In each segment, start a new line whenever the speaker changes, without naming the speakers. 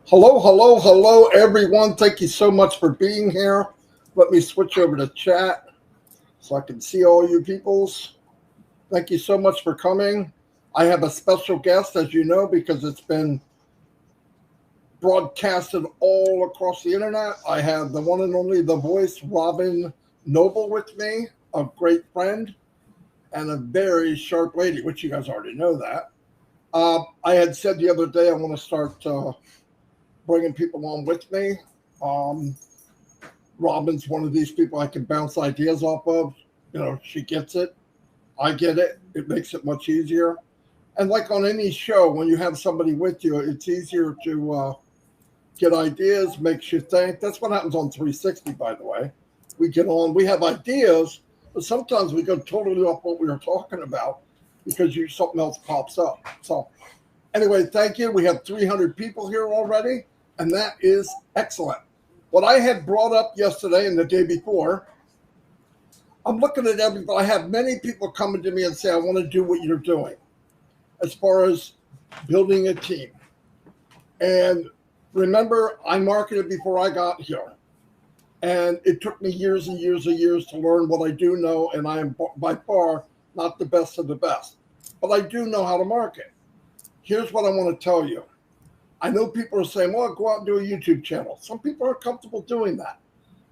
Hello, hello, hello, everyone. Thank you so much for being here. Let me switch over to chat so I can see all you peoples. Thank you so much for coming. I have a special guest, as you know, because it's been broadcasted all across the internet. I have the one and only The Voice, Robin Noble, with me, a great friend and a very sharp lady, which you guys already know that. I had said the other day I want to start bringing people on with me. Um, Robin's one of these people I can bounce ideas off of. You know, she gets it. I get it. It makes it much easier. And like on any show, when you have somebody with you, it's easier to get ideas, makes you think. That's what happens on 360, by the way. We get on, we have ideas, but sometimes we go totally off what we were talking about because something else pops up. So anyway, thank you. We have 300 people here already, and that is excellent. What I had brought up yesterday and the day before, I'm looking at everybody. I have many people coming to me and say, I want to do what you're doing as far as building a team. And remember, I marketed before I got here. And it took me years and years and years to learn what I do know, and I am by far not the best of the best. But I do know how to market. Here's what I want to tell you. I know people are saying, well, go out and do a YouTube channel. Some people are comfortable doing that.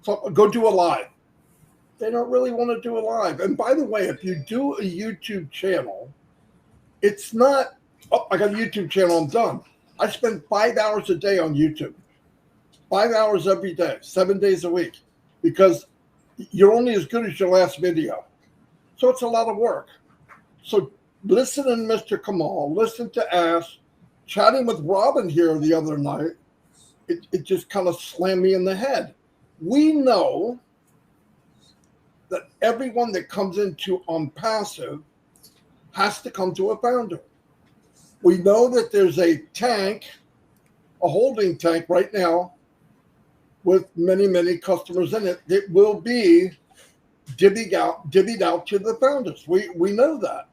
So go do a live. They don't really want to do a live. And by the way, if you do a YouTube channel, it's not, oh, I got a YouTube channel, I'm done. I spend 5 hours a day on YouTube. 5 hours every day, 7 days a week, because you're only as good as your last video. So it's a lot of work. So listen to Mr. Kamal, listen to Ash, chatting with Robin here the other night, it just kind of slammed me in the head. We know that everyone that comes into ONPASSIVE has to come to a founder. We know that there's a tank, a holding tank right now with many, many customers in it. It will be divvied out to the founders. We know that.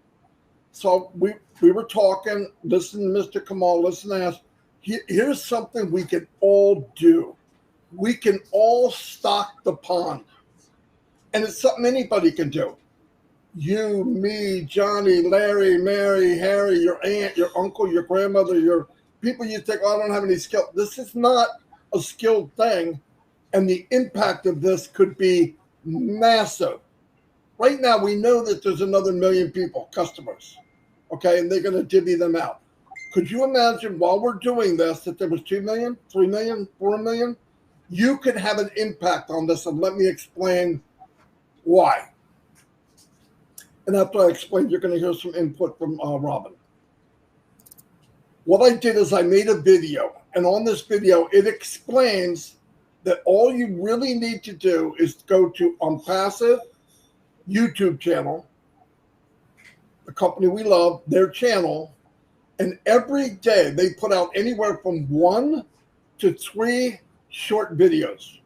So we were talking, listen to Mr. Kamal, listen to us. Here's something we can all do. We can all stock the pond. And it's something anybody can do. You, me, Johnny, Larry, Mary, Harry, your aunt, your uncle, your grandmother, your people you think, oh, I don't have any skill. This is not a skilled thing. And the impact of this could be massive. Right now, we know that there's another million people, customers, okay, and they're going to divvy them out. Could you imagine while we're doing this that there was 2 million, 3 million, 4 million? You could have an impact on this, and let me explain why. And after I explain, you're going to hear some input from Robin. What I did is I made a video, and on this video, it explains that all you really need to do is go to ONPASSIVE YouTube channel, the company we love, their channel, and every day they put out anywhere from 1 to 3 short videos.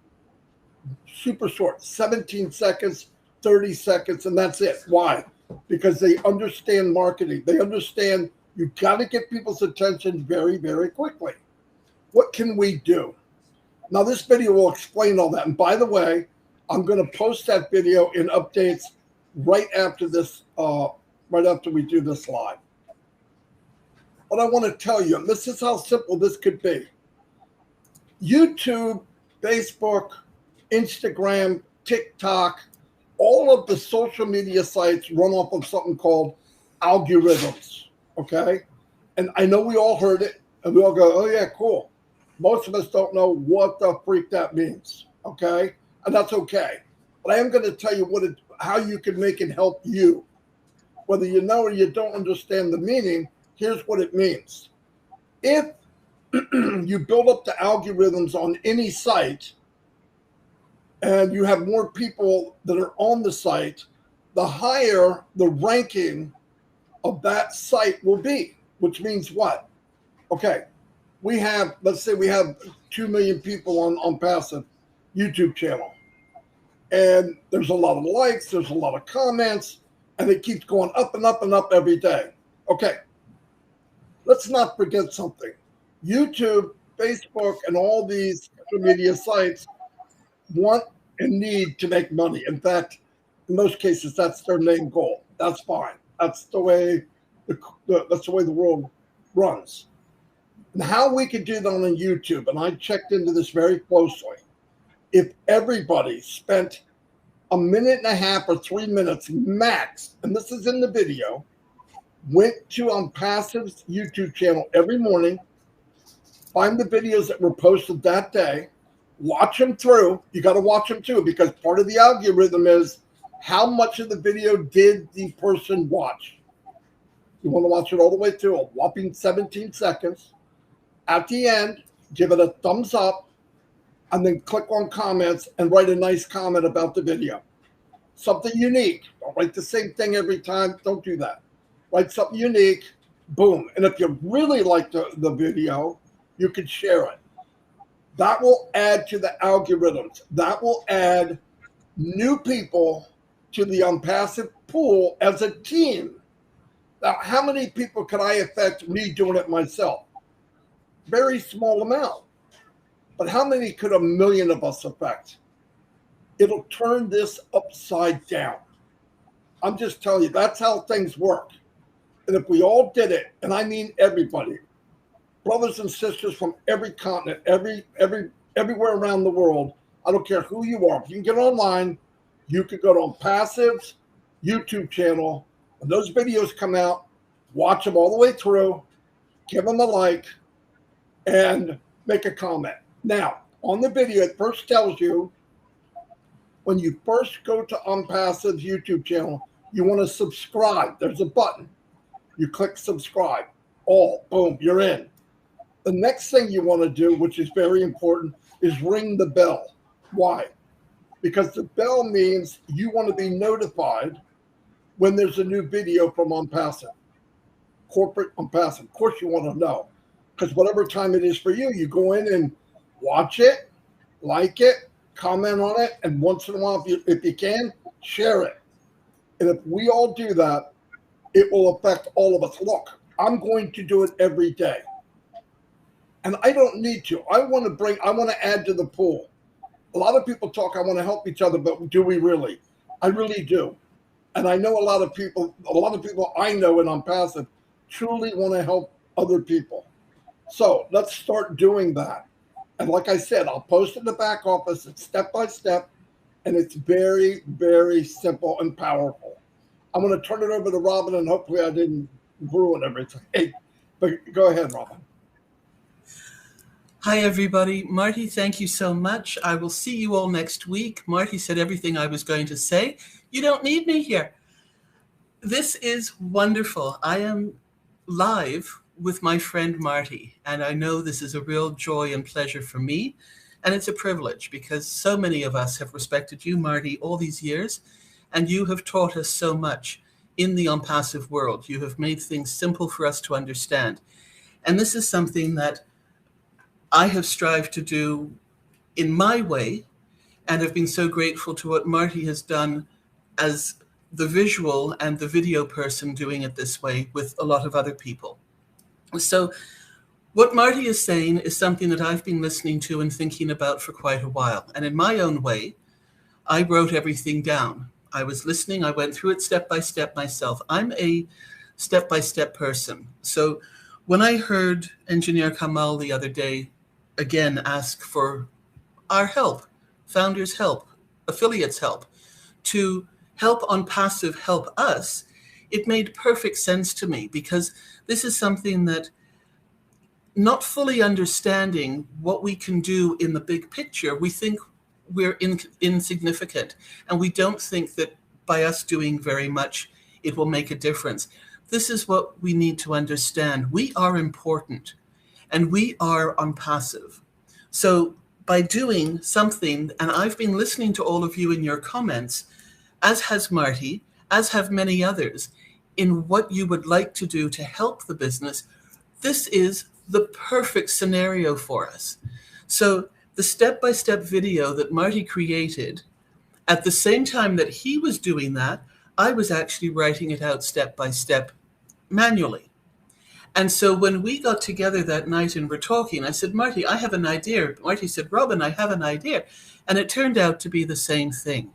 Super short, 17 seconds, 30 seconds, and that's it. Why? Because they understand marketing. They understand you got to get people's attention very, very quickly. What can we do? Now, this video will explain all that. And by the way, I'm going to post that video in updates right after this, right after we do this live. What I want to tell you, this is how simple this could be. YouTube, Facebook, Instagram, TikTok, all of the social media sites run off of something called algorithms, okay? And I know we all heard it, and we all go, oh, yeah, cool. Most of us don't know what the freak that means, okay? And that's okay. But I am going to tell you how you can make it help you. Whether you know or you don't understand the meaning, here's what it means. If you build up the algorithms on any site and you have more people that are on the site, the higher the ranking of that site will be, which means what? Okay. We have, let's say we have 2 million people on ONPASSIVE YouTube channel. And there's a lot of likes, there's a lot of comments, and it keeps going up and up and up every day. Okay. Let's not forget something. YouTube Facebook and all these social media sites want and need to make money. In fact, in most cases, that's their main goal. That's fine. That's the way that's the way the world runs. And how we could do that on YouTube, and I checked into this very closely. If everybody spent a minute and a half or 3 minutes max, and this is in the video, went to ONPASSIVE's YouTube channel every morning, find the videos that were posted that day, watch them through. You got to watch them too, because part of the algorithm is how much of the video did the person watch. You want to watch it all the way through, a whopping 17 seconds. At the end, give it a thumbs up, and then click on comments and write a nice comment about the video. Something unique. Don't write the same thing every time. Don't do that. Write something unique. Boom. And if you really like the video, you can share it. That will add to the algorithms. That will add new people to the ONPASSIVE pool as a team. Now, how many people could I affect me doing it myself? Very small amount. But how many could a million of us affect? It'll turn this upside down. I'm just telling you, that's how things work. And if we all did it, and I mean everybody, brothers and sisters from every continent, everywhere around the world, I don't care who you are. If you can get online, you could go to ONPASSIVE's YouTube channel. When those videos come out, watch them all the way through, give them a like, and make a comment. Now, on the video, it first tells you, when you first go to ONPASSIVE's YouTube channel, you want to subscribe. There's a button. You click subscribe. All, boom, you're in. The next thing you want to do, which is very important, is ring the bell. Why? Because the bell means you want to be notified when there's a new video from ONPASSIVE, corporate ONPASSIVE. Of course, you want to know, because whatever time it is for you, you go in and watch it, like it, comment on it, and once in a while, if you can, share it. And if we all do that, it will affect all of us. Look, I'm going to do it every day. And I don't need to. I want to add to the pool. A lot of people talk, I want to help each other, but do we really? I really do. And I know a lot of people I know in ONPASSIVE truly want to help other people. So let's start doing that. And like I said, I'll post it in the back office. It's step by step, and it's very, very simple and powerful. I'm going to turn it over to Robin, and hopefully I didn't ruin everything. Hey, but go ahead, Robin.
Hi, everybody. Marty, thank you so much. I will see you all next week. Marty said everything I was going to say. You don't need me here. This is wonderful. I am live with my friend Marty, and I know this is a real joy and pleasure for me, and it's a privilege because so many of us have respected you, Marty, all these years, and you have taught us so much in the ONPASSIVE world. You have made things simple for us to understand, and this is something that I have strived to do in my way, and have been so grateful to what Marty has done as the visual and the video person doing it this way with a lot of other people. So what Marty is saying is something that I've been listening to and thinking about for quite a while. And in my own way, I wrote everything down. I was listening. I went through it step by step myself. I'm a step-by-step person. So when I heard Engineer Kamal the other day, again, ask for our help, founders' help, affiliates' help, to help ONPASSIVE help us, it made perfect sense to me because this is something that, not fully understanding what we can do in the big picture, we think we're insignificant, and we don't think that by us doing very much, it will make a difference. This is what we need to understand. We are important, and we are ONPASSIVE. So by doing something, and I've been listening to all of you in your comments, as has Marty, as have many others, in what you would like to do to help the business, this is the perfect scenario for us. So the step-by-step video that Marty created, at the same time that he was doing that, I was actually writing it out step by step manually. And so when we got together that night and were talking, I said, Marty, I have an idea. Marty said, Robin, I have an idea. And it turned out to be the same thing.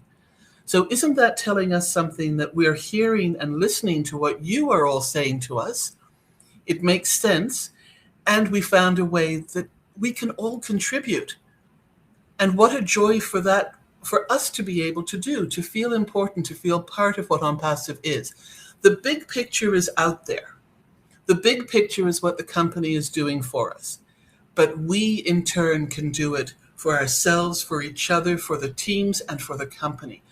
So isn't that telling us something, that we're hearing and listening to what you are all saying to us? It makes sense. And we found a way that we can all contribute. And what a joy for that, for us to be able to do, to feel important, to feel part of what ONPASSIVE is. The big picture is out there. The big picture is what the company is doing for us. But we, in turn, can do it for ourselves, for each other, for the teams, and for the company.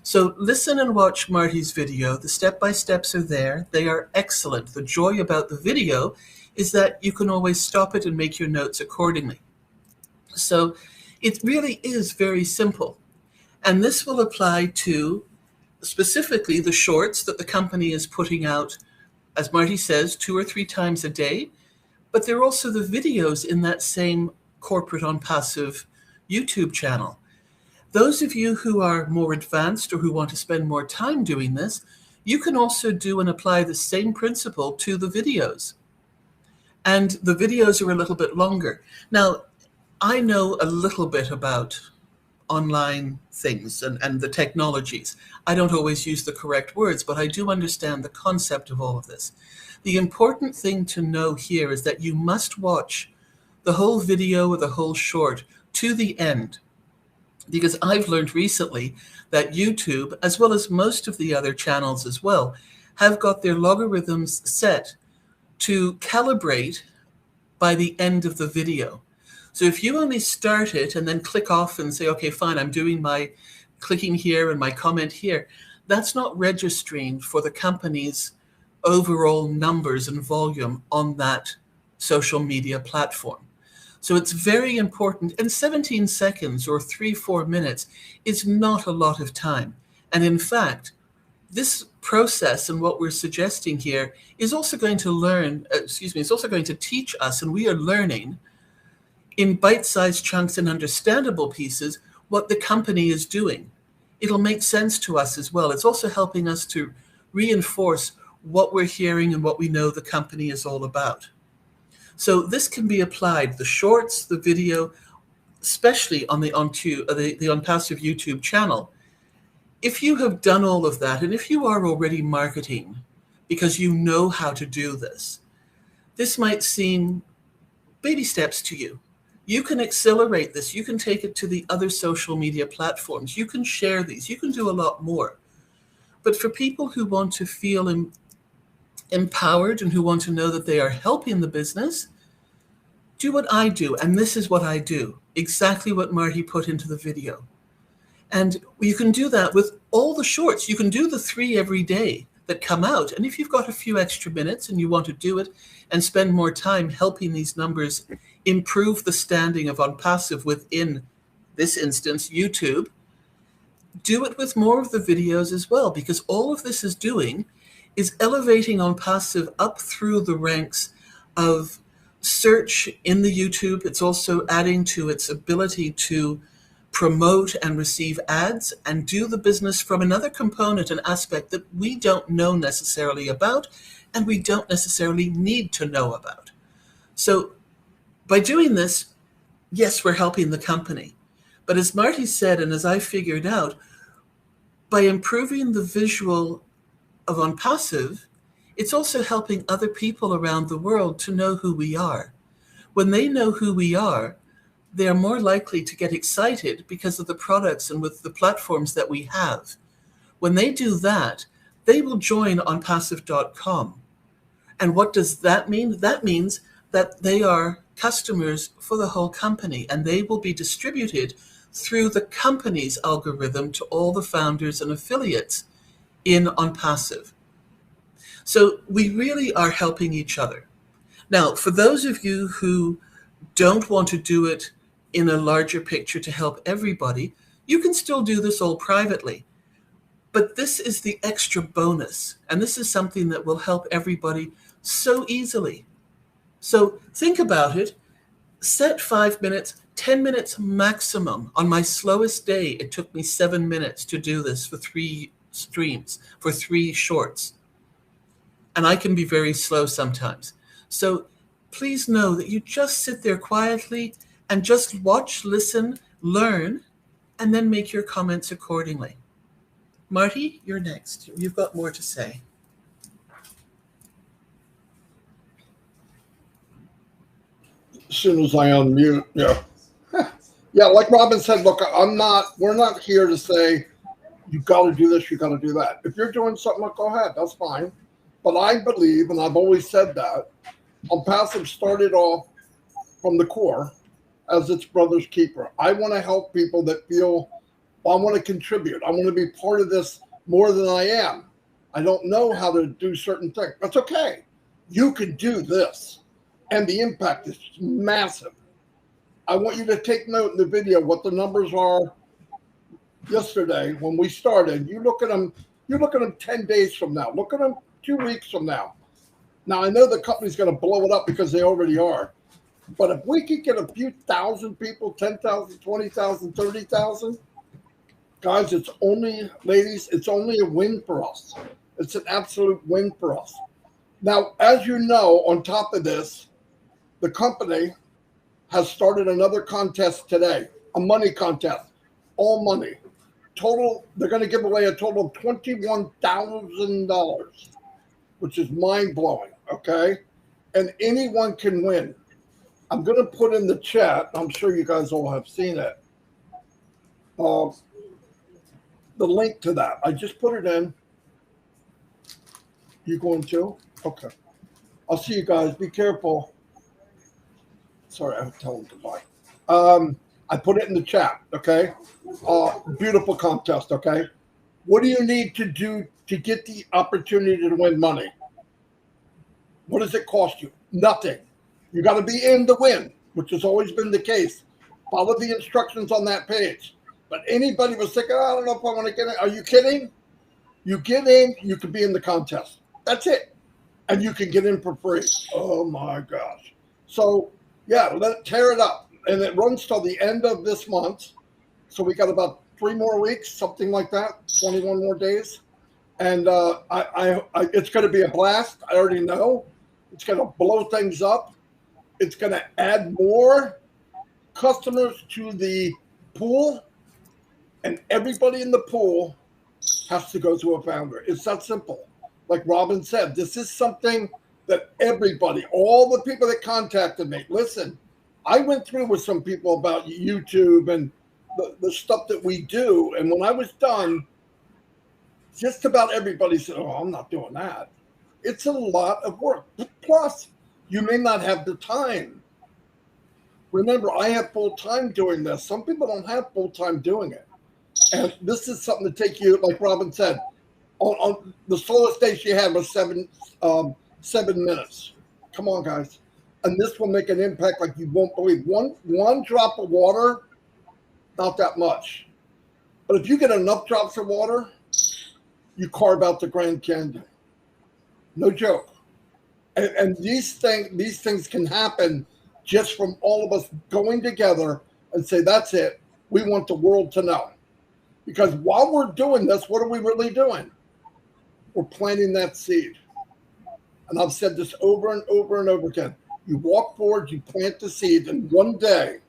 So listen and watch Marty's video. The step-by-steps are there. They are excellent. The joy about the video is that you can always stop it and make your notes accordingly. So it really is very simple. And this will apply to specifically the shorts that the company is putting out, as Marty says, 2 or 3 times a day. But there are also the videos in that same corporate ONPASSIVE YouTube channel. Those of you who are more advanced or who want to spend more time doing this, you can also do and apply the same principle to the videos. And the videos are a little bit longer. Now, I know a little bit about online things and the technologies. I don't always use the correct words, but I do understand the concept of all of this. The important thing to know here is that you must watch the whole video or the whole short to the end. Because I've learned recently that YouTube, as well as most of the other channels as well, have got their logarithms set to calibrate by the end of the video. So if you only start it and then click off and say, okay, fine, I'm doing my clicking here and my comment here, that's not registering for the company's overall numbers and volume on that social media platform. So it's very important. And 17 seconds or 3-4 minutes is not a lot of time. And in fact, this process and what we're suggesting here is also going to it's also going to teach us, and we are learning in bite-sized chunks and understandable pieces what the company is doing. It'll make sense to us as well. It's also helping us to reinforce what we're hearing and what we know the company is all about. So this can be applied, the shorts, the video, especially on the ONPASSIVE YouTube channel. If you have done all of that, and if you are already marketing because you know how to do this, this might seem baby steps to you. You can accelerate this. You can take it to the other social media platforms. You can share these. You can do a lot more. But for people who want to feel empowered and who want to know that they are helping the business, do what I do. And this is what I do, exactly what Marty put into the video. And you can do that with all the shorts. You can do the 3 every day that come out. And if you've got a few extra minutes and you want to do it and spend more time helping these numbers improve the standing of ONPASSIVE within this instance, YouTube, do it with more of the videos as well, because all of this is doing is elevating ONPASSIVE up through the ranks of search in the YouTube. It's also adding to its ability to promote and receive ads and do the business from another component and aspect that we don't know necessarily about and we don't necessarily need to know about. So by doing this, yes, we're helping the company. But as Marty said, and as I figured out, by improving the visual of ONPASSIVE, it's also helping other people around the world to know who we are. When they know who we are, they are more likely to get excited because of the products and with the platforms that we have. When they do that, they will join ONPASSIVE.com. And what does that mean? That means that they are customers for the whole company, and they will be distributed through the company's algorithm to all the founders and affiliates in ONPASSIVE. So we really are helping each other. Now, for those of you who don't want to do it in a larger picture to help everybody, you can still do this all privately. But this is the extra bonus, and this is something that will help everybody so easily. So think about it. Set 5 minutes, 10 minutes maximum. On my slowest day, it took me 7 minutes to do this for 3 streams, for 3 shorts. And I can be very slow sometimes. So please know that you just sit there quietly and just watch, listen, learn, and then make your comments accordingly. Marty, you're next. You've got more to say.
As soon as I unmute, yeah. Yeah, like Robin said, look, we're not here to say, you got to do this, you got to do that. If you're doing something, go ahead, that's fine. But I believe, and I've always said that, ONPASSIVE started off from the core as its brother's keeper. I want to help people that feel, well, I want to contribute. I want to be part of this more than I am. I don't know how to do certain things. That's okay. You can do this. And the impact is massive. I want you to take note in the video what the numbers are yesterday when we started. You look at them 10 days from now. Look at them 2 weeks from now. Now, I know the company's going to blow it up because they already are. But if we could get a few thousand people, 10,000, 20,000, 30,000, guys, it's only a win for us. It's an absolute win for us. Now, as you know, on top of this, the company has started another contest today, a money contest, all money. Total, they're going to give away a total of $21,000, which is mind-blowing, okay? And anyone can win. I'm going to put in the chat, I'm sure you guys all have seen it, the link to that. I just put it in. You going to? Okay. I'll see you guys. Be careful. Sorry, I have to tell them goodbye. I put it in the chat, okay? Beautiful contest, okay? What do you need to do to get the opportunity to win money? What does it cost you? Nothing. You got to be in to win, which has always been the case. Follow the instructions on that page. But anybody was thinking, I don't know if I want to get in. Are you kidding? You get in, you can be in the contest. That's it. And you can get in for free. Oh, my gosh. So, yeah, tear it up. And it runs till the end of this month. So we got about 3 more weeks, something like that, 21 more days. And it's going to be a blast. I already know. It's going to blow things up. It's going to add more customers to the pool. And everybody in the pool has to go to a founder. It's that simple. Like Robin said, this is something that everybody, all the people that contacted me, listen, I went through with some people about YouTube and the stuff that we do. And when I was done, just about everybody said, oh, I'm not doing that. It's a lot of work. Plus, you may not have the time. Remember, I have full time doing this. Some people don't have full time doing it. And this is something to take you, like Robin said, on the slowest day she had was 7 minutes. Come on, guys. And this will make an impact like you won't believe. One drop of water, not that much. But if you get enough drops of water, you carve out the Grand Canyon. No joke. And these things can happen just from all of us going together and say, that's it. We want the world to know. Because while we're doing this, what are we really doing? We're planting that seed. And I've said this over and over and over again. You walk forward, you plant the seed, and one day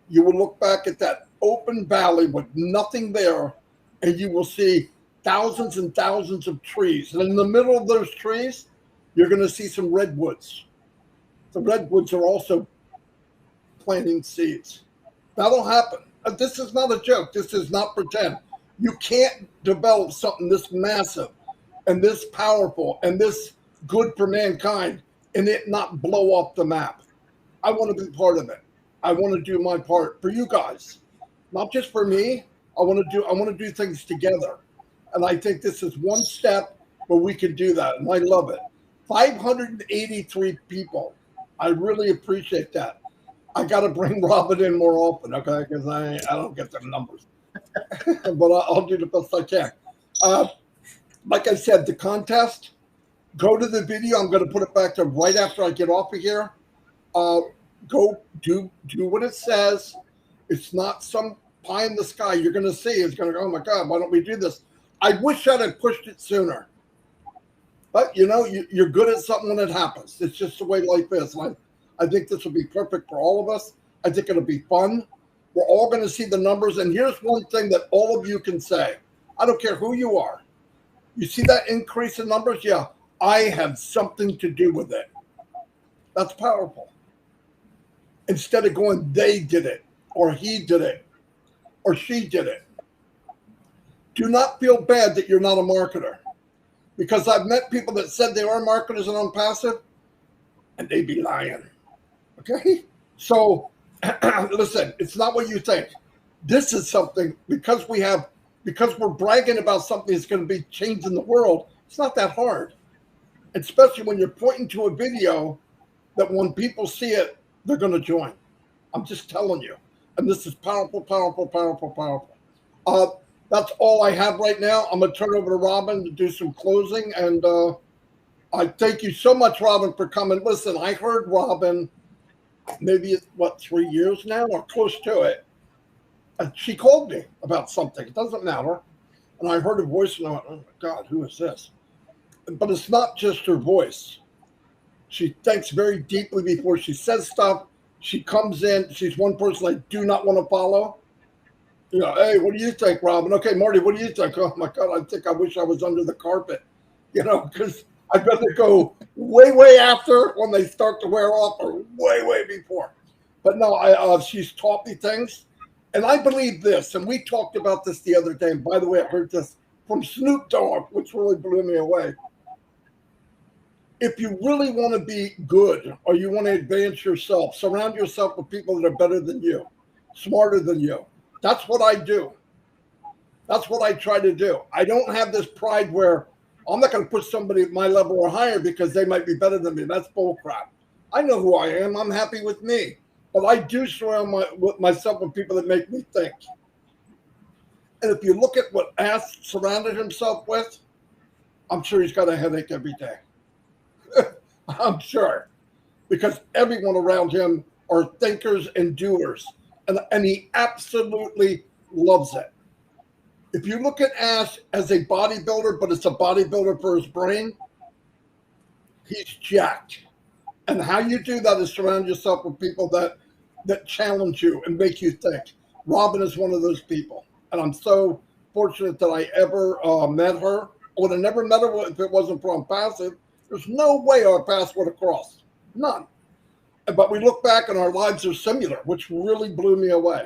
you will look back at that open valley with nothing there, and you will see thousands and thousands of trees. And in the middle of those trees, you're going to see some redwoods. The redwoods are also planting seeds. That'll happen. This is not a joke. This is not pretend. You can't develop something this massive and this powerful and this good for mankind and it not blow off the map. I want to be part of it. I want to do my part for you guys, not just for me. I want to do things together. And I think this is one step where we can do that. And I love it. 583 people. I really appreciate that. I got to bring Robin in more often, okay? Because I don't get the numbers. But I'll do the best I can. Like I said, the contest, go to the video. I'm going to put it back there right after I get off of here. Go do what it says. It's not some pie in the sky. You're going to see. It's going to go, oh, my God, why don't we do this? I wish I'd have pushed it sooner. But you know, you're good at something when it happens. It's just the way life is. And I think this will be perfect for all of us. I think it'll be fun. We're all going to see the numbers. And here's one thing that all of you can say. I don't care who you are. You see that increase in numbers? Yeah, I have something to do with it. That's powerful. Instead of going, they did it, or he did it, or she did it. Do not feel bad that you're not a marketer. Because I've met people that said they are marketers and ONPASSIVE, and they be lying. Okay? So, listen, it's not what you think. This is something, because we're bragging about something that's going to be changing the world, it's not that hard. Especially when you're pointing to a video that when people see it, they're going to join. I'm just telling you. And this is powerful, powerful, powerful, powerful. That's all I have right now. I'm going to turn over to Robin to do some closing. And I thank you so much, Robin, for coming. Listen, I heard Robin maybe, 3 years now or close to it. And she called me about something. It doesn't matter. And I heard her voice and I went, oh, my God, who is this? But it's not just her voice. She thinks very deeply before she says stuff. She comes in. She's one person I do not want to follow. You know, hey, what do you think, Robin? Okay, Marty, what do you think? Oh, my God, I wish I was under the carpet, you know, because I'd rather go way, way after when they start to wear off or way, way before. But no, she's taught me things. And I believe this, and we talked about this the other day. And by the way, I heard this from Snoop Dogg, which really blew me away. If you really want to be good or you want to advance yourself, surround yourself with people that are better than you, smarter than you. That's what I do. That's what I try to do. I don't have this pride where I'm not going to put somebody at my level or higher because they might be better than me. That's bullcrap. I know who I am. I'm happy with me. But I do surround myself with people that make me think. And if you look at what Ash surrounded himself with, I'm sure he's got a headache every day. I'm sure. Because everyone around him are thinkers and doers. And he absolutely loves it. If you look at Ash as a bodybuilder, but it's a bodybuilder for his brain, he's jacked. And how you do that is surround yourself with people that challenge you and make you think. Robin is one of those people. And I'm so fortunate that I ever met her. I would have never met her if it wasn't for ONPASSIVE. There's no way our paths would have crossed. None. But we look back and our lives are similar, which really blew me away.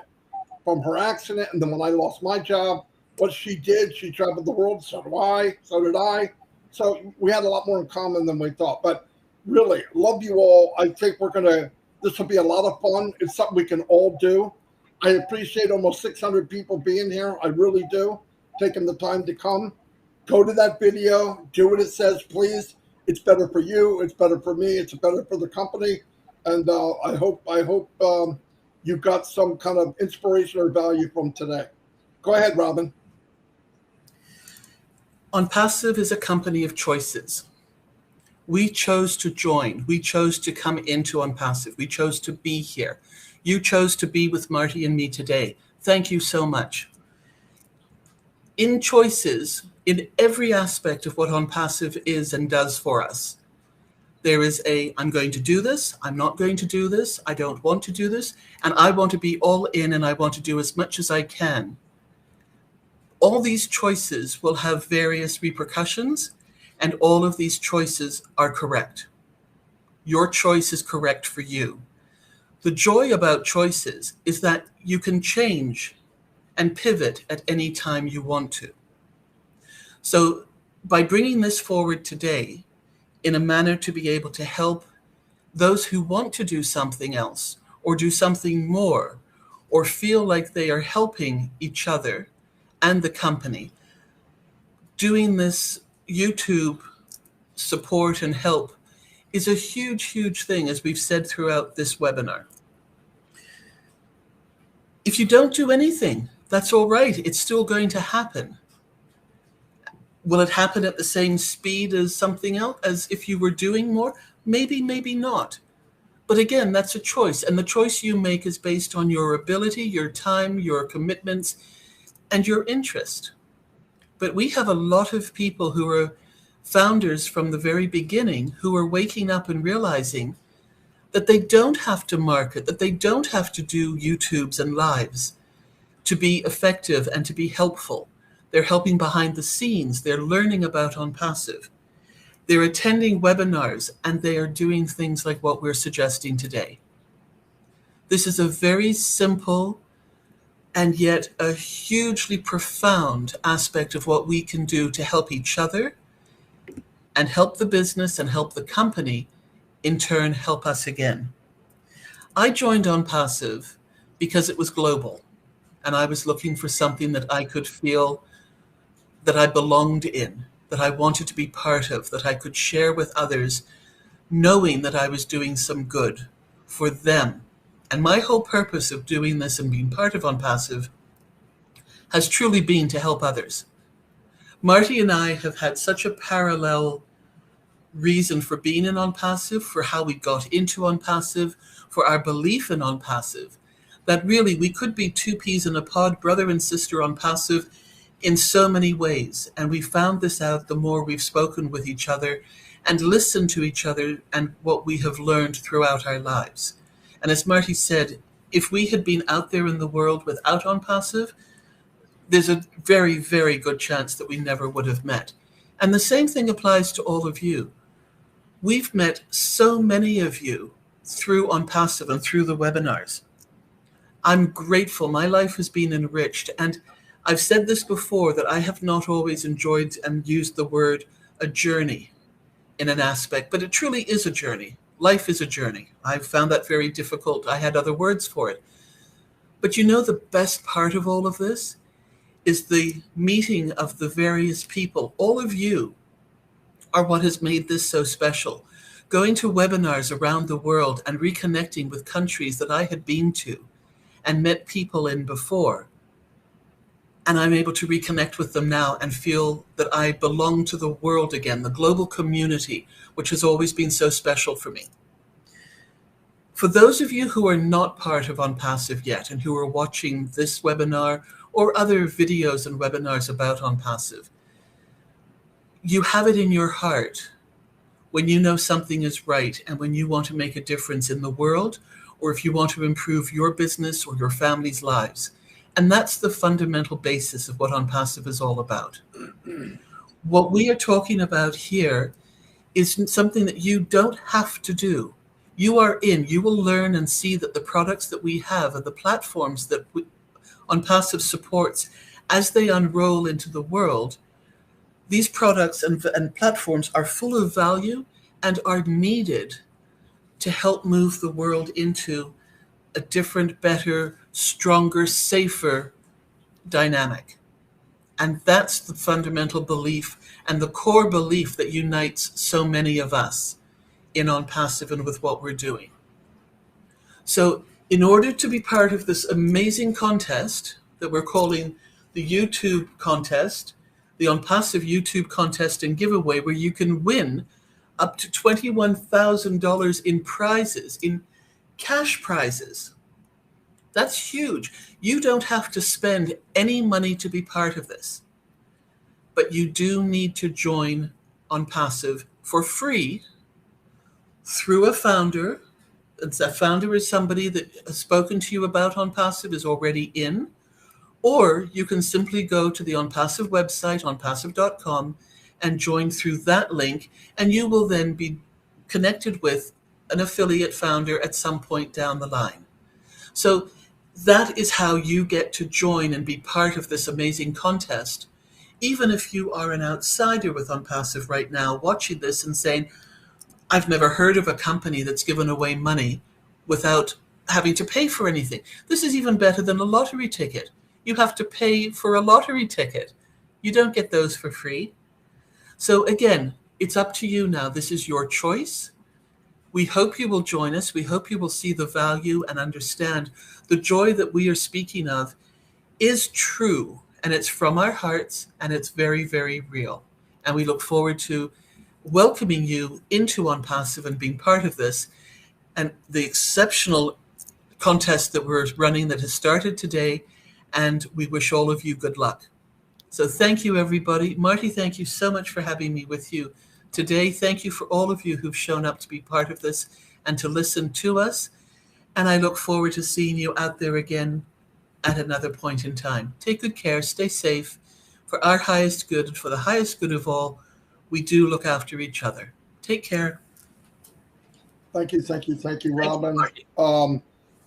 From her accident, and then when I lost my job, what she did, she traveled the world, so did I. So we had a lot more in common than we thought. But really, love you all. I think this will be a lot of fun. It's something we can all do. I appreciate almost 600 people being here. I really do. Taking the time to come. Go to that video. Do what it says, please. It's better for you. It's better for me. It's better for the company. And I hope you got some kind of inspiration or value from today. Go ahead, Robin.
ONPASSIVE is a company of choices. We chose to join. We chose to come into ONPASSIVE. We chose to be here. You chose to be with Marty and me today. Thank you so much. In choices, in every aspect of what ONPASSIVE is and does for us, there is I'm going to do this, I'm not going to do this, I don't want to do this, and I want to be all in and I want to do as much as I can. All these choices will have various repercussions, and all of these choices are correct. Your choice is correct for you. The joy about choices is that you can change and pivot at any time you want to. So by bringing this forward today, in a manner to be able to help those who want to do something else or do something more or feel like they are helping each other and the company, doing this YouTube support and help is a huge, huge thing, as we've said throughout this webinar. If you don't do anything, that's all right. It's still going to happen. Will it happen at the same speed as something else, as if you were doing more? Maybe, maybe not. But again, that's a choice. And the choice you make is based on your ability, your time, your commitments, and your interest. But we have a lot of people who are founders from the very beginning who are waking up and realizing that they don't have to market, that they don't have to do YouTubes and lives to be effective and to be helpful. They're helping behind the scenes. They're learning about ONPASSIVE. They're attending webinars, and they are doing things like what we're suggesting today. This is a very simple and yet a hugely profound aspect of what we can do to help each other and help the business and help the company, in turn, help us again. I joined ONPASSIVE because it was global, and I was looking for something that I could feel that I belonged in, that I wanted to be part of, that I could share with others, knowing that I was doing some good for them. And my whole purpose of doing this and being part of ONPASSIVE has truly been to help others. Marty and I have had such a parallel reason for being in ONPASSIVE, for how we got into ONPASSIVE, for our belief in ONPASSIVE, that really we could be two peas in a pod, brother and sister ONPASSIVE, in so many ways. And we found this out the more we've spoken with each other and listened to each other and what we have learned throughout our lives. And as Marty said, if we had been out there in the world without ONPASSIVE, there's a very, very good chance that we never would have met. And the same thing applies to all of you. We've met so many of you through ONPASSIVE and through the webinars. I'm grateful. My life has been enriched. And I've said this before, that I have not always enjoyed and used the word a journey in an aspect, but it truly is a journey. Life is a journey. I've found that very difficult. I had other words for it. But you know, the best part of all of this is the meeting of the various people. All of you are what has made this so special. Going to webinars around the world and reconnecting with countries that I had been to and met people in before. And I'm able to reconnect with them now and feel that I belong to the world again, the global community, which has always been so special for me. For those of you who are not part of ONPASSIVE yet and who are watching this webinar or other videos and webinars about ONPASSIVE, you have it in your heart when you know something is right and when you want to make a difference in the world, or if you want to improve your business or your family's lives. And that's the fundamental basis of what ONPASSIVE is all about. What we are talking about here is something that you don't have to do. You are in. You will learn and see that the products that we have and the platforms that ONPASSIVE supports as they unroll into the world, these products and platforms are full of value and are needed to help move the world into a different, better, stronger, safer dynamic. And that's the fundamental belief and the core belief that unites so many of us in ONPASSIVE and with what we're doing. So in order to be part of this amazing contest that we're calling the YouTube contest, the ONPASSIVE YouTube contest and giveaway, where you can win up to $21,000 in prizes, in cash prizes. That's huge. You don't have to spend any money to be part of this, but you do need to join ONPASSIVE for free through a founder. A founder is somebody that has spoken to you about ONPASSIVE, is already in, or you can simply go to the ONPASSIVE website, onpassive.com, and join through that link, and you will then be connected with an affiliate founder at some point down the line. So that is how you get to join and be part of this amazing contest, even if you are an outsider with ONPASSIVE right now watching this and saying, I've never heard of a company that's given away money without having to pay for anything. This is even better than a lottery ticket. You have to pay for a lottery ticket. You don't get those for free. So again, it's up to you now. This is your choice. We hope you will join us. We hope you will see the value and understand the joy that we are speaking of is true, and it's from our hearts, and it's very, very real. And we look forward to welcoming you into ONPASSIVE and being part of this, and the exceptional contest that we're running that has started today, and we wish all of you good luck. So thank you, everybody. Marty, thank you so much for having me with you today. Thank you for all of you who've shown up to be part of this and to listen to us. And I look forward to seeing you out there again at another point in time. Take good care, stay safe. For our highest good and for the highest good of all, we do look after each other. Take care.
Thank you, Robin.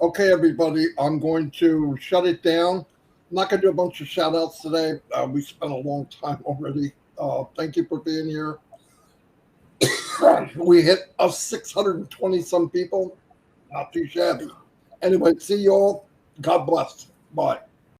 Okay, everybody, I'm going to shut it down. I'm not going to do a bunch of shout outs today. We spent a long time already. Thank you for being here. We hit 620 some people. Not too shabby. Anyway, see you all. God bless. Bye.